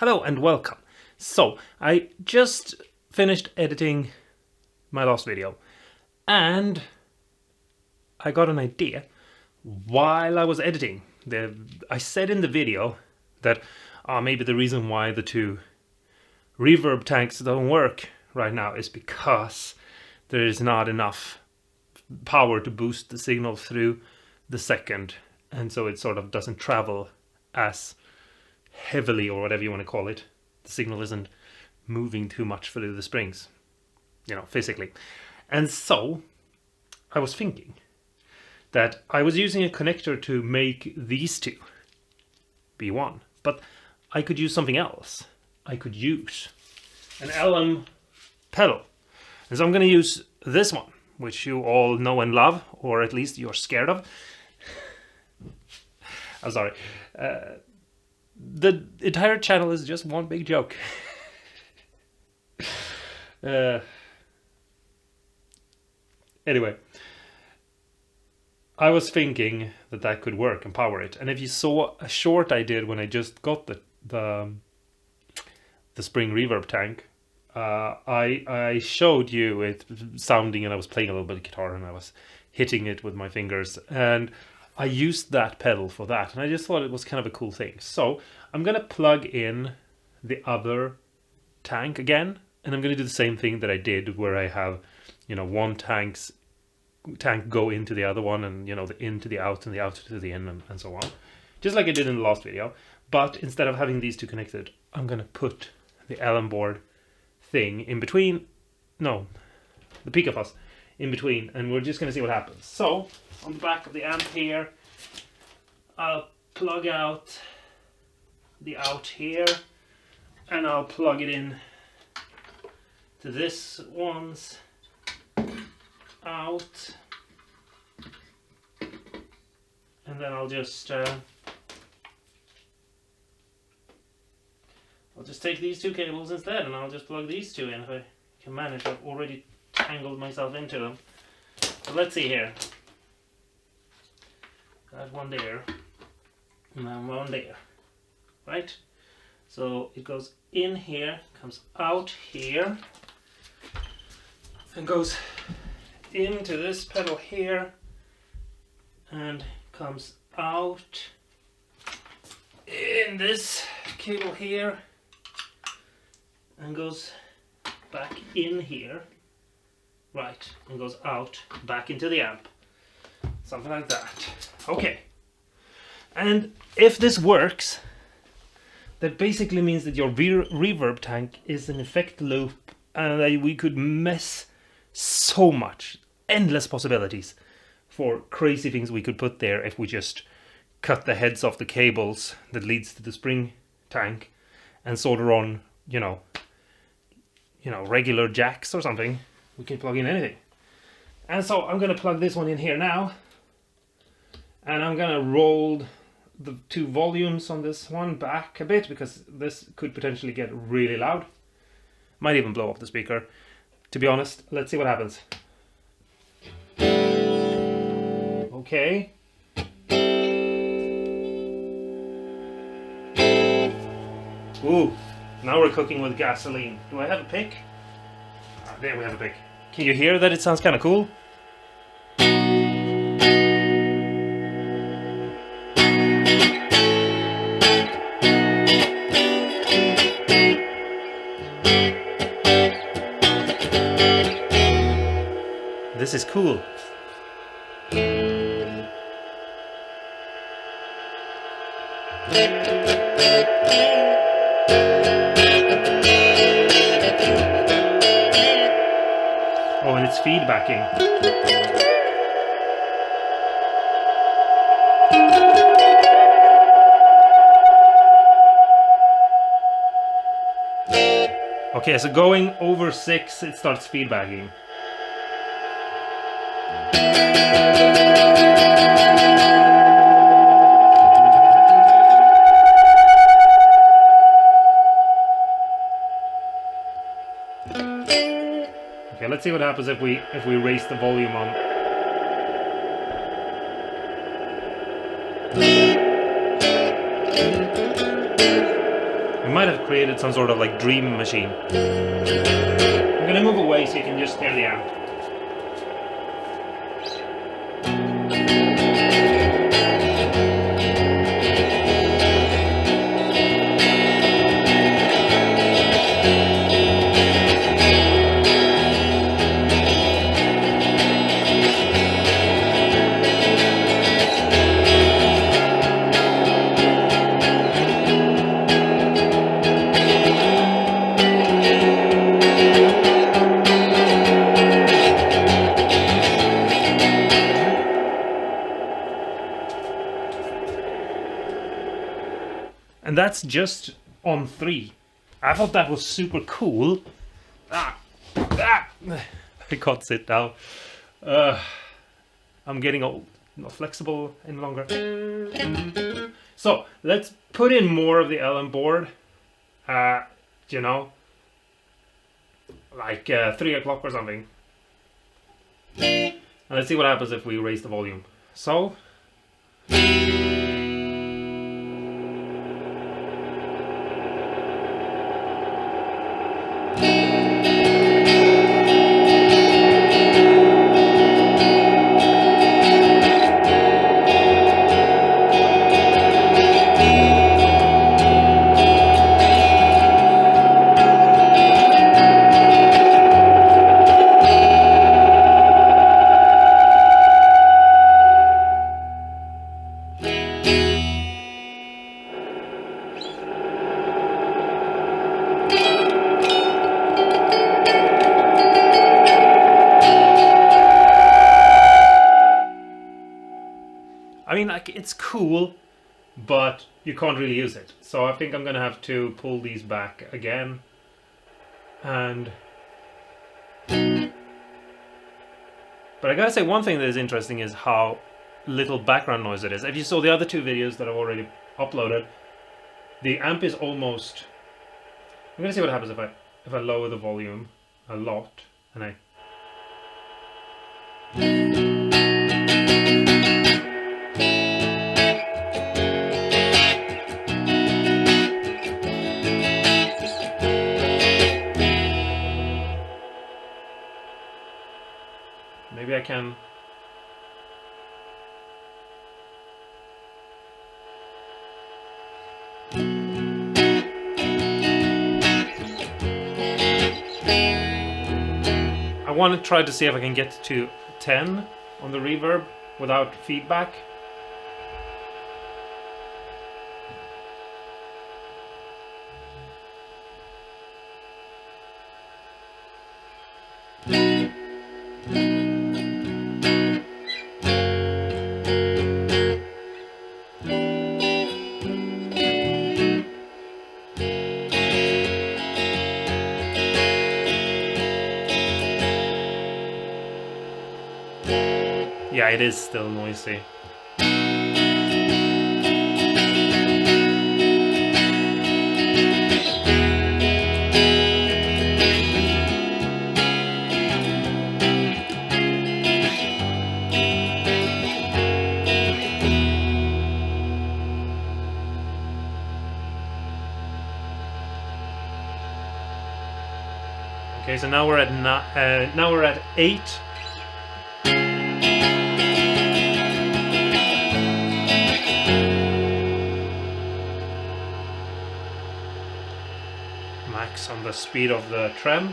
Hello and welcome. So, I just finished editing my last video and I got an idea while I was editing. I said in the video that maybe the reason why the two reverb tanks don't work right now is because there is not enough power to boost the signal through the second, and so it sort of doesn't travel as heavily, or whatever you want to call it. The signal isn't moving too much through the springs, physically. And so I was thinking that I was using a connector to make these two be one, but I could use something else. I could use an LM pedal. And so I'm going to use this one, which you all know and love, or at least you're scared of. I'm sorry. The entire channel is just one big joke. Anyway, I was thinking that could work and power it. And if you saw a short I did when I just got the spring reverb tank, I showed you it sounding, and I was playing a little bit of guitar and I was hitting it with my fingers, and I used that pedal for that, and I just thought it was kind of a cool thing. So I'm gonna plug in the other tank again, and I'm gonna do the same thing that I did where I have, one tank go into the other one, and the in to the out and the out to the in, and so on, just like I did in the last video. But instead of having these two connected, I'm gonna put the Allen board thing in between, the FUZZ in between, and we're just gonna see what happens. So on the back of the amp here, I'll plug out the out here, and I'll plug it in to this one's out, and then I'll just take these two cables instead, and I'll just plug these two in if I can manage. I've already tangled myself into them. So let's see here. Got one there, and then one there, right? So it goes in here, comes out here, and goes into this pedal here, and comes out in this cable here, and goes back in here, right, and goes out back into the amp. Something like that. Okay. And if this works, that basically means that your reverb tank is an effect loop, and that we could mess so much, endless possibilities for crazy things we could put there if we just cut the heads off the cables that leads to the spring tank and solder on, regular jacks or something. We can plug in anything. And so I'm going to plug this one in here now, and I'm going to roll the two volumes on this one back a bit, because this could potentially get really loud. Might even blow up the speaker. To be honest, let's see what happens. Okay. Ooh, now we're cooking with gasoline. Do I have a pick? There we have a pick. Can you hear that it sounds kind of cool? This is cool. Oh, and it's feedbacking. Okay, so going over 6, it starts feedbacking. Okay, let's see what happens if we raise the volume on. might have created some sort of like dream machine. I'm gonna move away so you can just hear the amp. And that's just on 3. I thought that was super cool. I can't sit down. I'm getting old, not flexible any longer. So let's put in more of the Ellen board. You know, like 3 o'clock or something. And let's see what happens if we raise the volume. So. I mean, like, it's cool, but you can't really use it. So I think I'm gonna have to pull these back again. And but I gotta say, one thing that is interesting is how little background noise it is. If you saw the other 2 videos that I've already uploaded, the amp is almost. I'm gonna see what happens if I lower the volume a lot and I. Maybe I can. I want to try to see if I can get to 10 on the reverb without feedback. Yeah, it is still noisy. Okay, so now we're at 8. Max on the speed of the trem.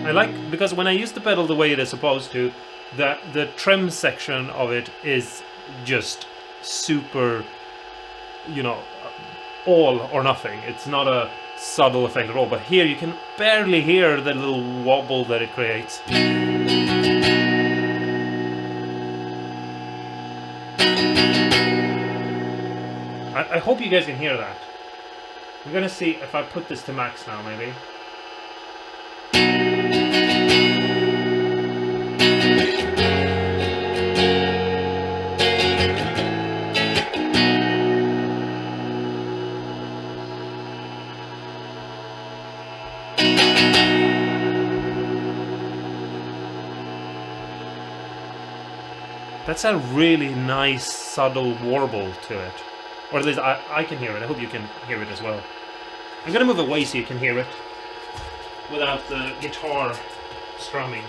I like, because when I use the pedal the way it is supposed to, the trem section of it is just super, you know, all or nothing. It's not a subtle effect at all, but here you can barely hear the little wobble that it creates. I hope you guys can hear that. I'm gonna see if I put this to max now, maybe. That's a really nice, subtle warble to it. Or at least I can hear it. I hope you can hear it as well. I'm gonna move away so you can hear it without the guitar strumming.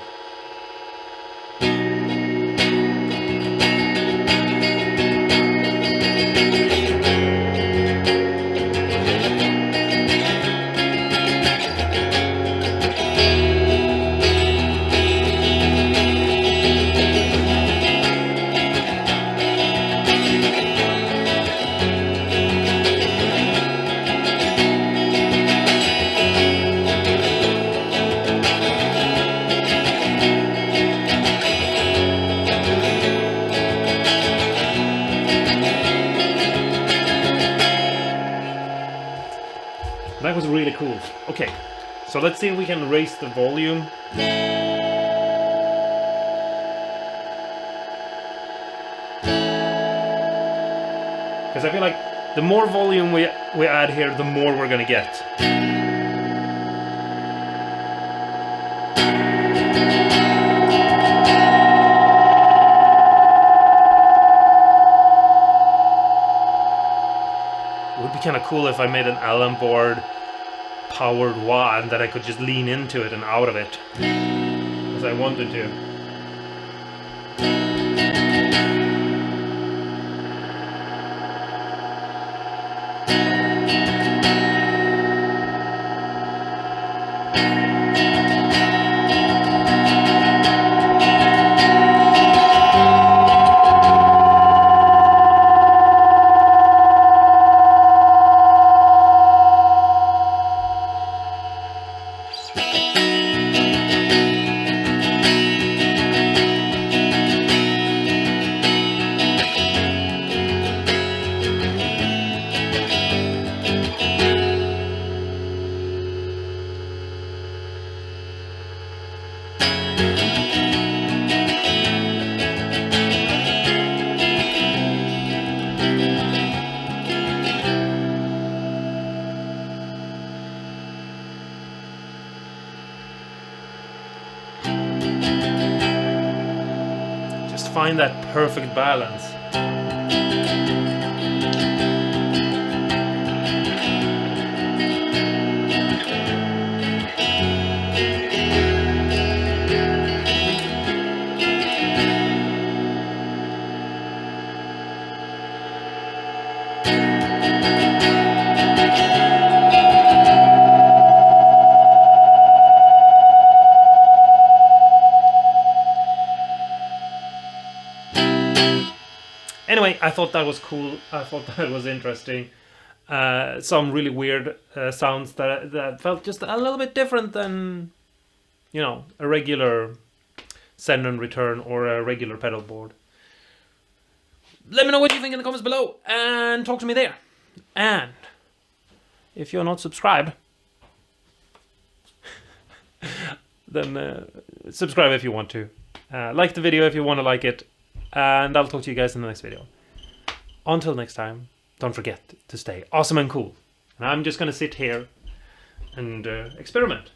That was really cool. Okay, so let's see if we can raise the volume. Because I feel like the more volume we add here, the more we're gonna get. It would be kind of cool if I made an Allen board powered wah and that I could just lean into it and out of it as I wanted to. Find that perfect balance. Anyway, I thought that was cool. I thought that was interesting. Some really weird sounds that felt just a little bit different than, you know, a regular send and return or a regular pedal board. Let me know what you think in the comments below and talk to me there. And if you're not subscribed, then subscribe if you want to. Like the video if you want to like it. And I'll talk to you guys in the next video. Until next time, don't forget to stay awesome and cool. And I'm just gonna sit here and experiment.